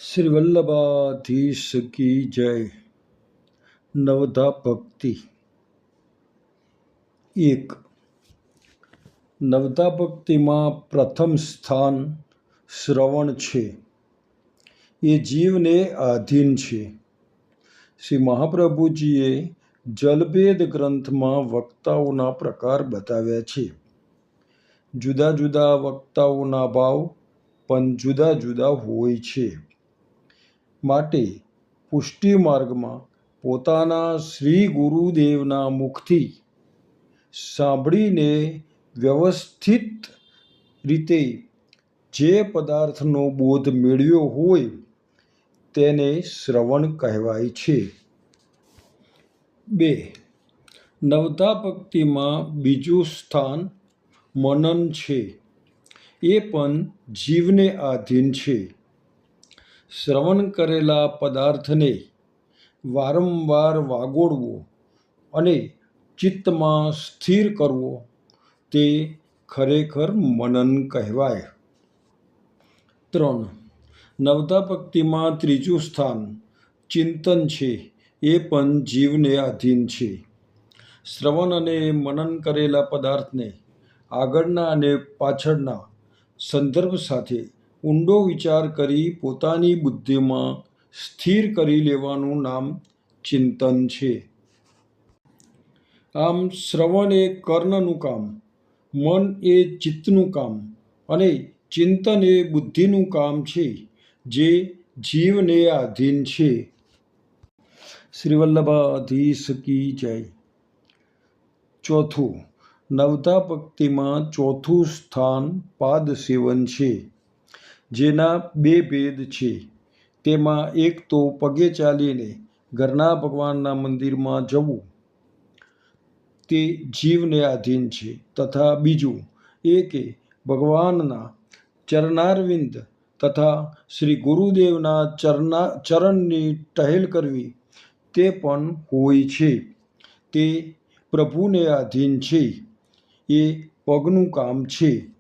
श्री वल्लभाधीश की जय। नवधा भक्ति एक। नवधा ભક્તિમાં પ્રથમ સ્થાન શ્રવણ છે. એ જીવને આધીન છે. શ્રી મહાપ્રભુજીએ જલભેદ ગ્રંથમાં વક્તાઓના પ્રકાર બતાવ્યા છે. જુદા જુદા વક્તાઓના ભાવ પણ જુદા જુદા હોય છે. માટે પુષ્ટિ માર્ગમાં પોતાના શ્રી ગુરુદેવના મુખથી સાંભળીને વ્યવસ્થિત રીતે જે પદાર્થનો બોધ મેળવ્યો હોય તેને શ્રવણ કહેવાય છે. 2. નવધા ભક્તિમાં બીજું સ્થાન મનન છે. એ પણ જીવને આધીન છે. શ્રવણ કરેલા પદાર્થને વારંવાર વાગોળવો અને ચિત્તમાં સ્થિર કરવો તે ખરેખર મનન કહેવાય. 3. નવધા ભક્તિમાં ત્રીજું સ્થાન ચિંતન છે. એ પણ જીવને આધીન છે. શ્રવણ અને મનન કરેલા પદાર્થને આગળના અને પાછળના સંદર્ભ સાથે ઊંડો વિચાર કરી પોતાની બુદ્ધિમાં સ્થિર કરી લેવાનું નામ ચિંતન છે. આમ શ્રવણ એ કર્ણનું કામ, મન એ ચિત્તનું કામ અને ચિંતન એ બુદ્ધિનું કામ છે જે જીવને આધીન છે. શ્રી વલ્લભાધીશ કી જય. 4. નવધા ભક્તિમાં ચોથું સ્થાન પાદ સેવન છે. જેના બે ભેદ છે. તેમાં એક તો પગે ચાલીને ઘરના ભગવાનના મંદિરમાં જવું તે જીવને આધીન છે, તથા બીજું એ કે ભગવાનના ચરણારવિંદ તથા શ્રી ગુરુદેવના ચરણની ટહેલ કરવી તે પણ હોય છે. તે પ્રભુને આધીન છે. એ પગનું કામ છે.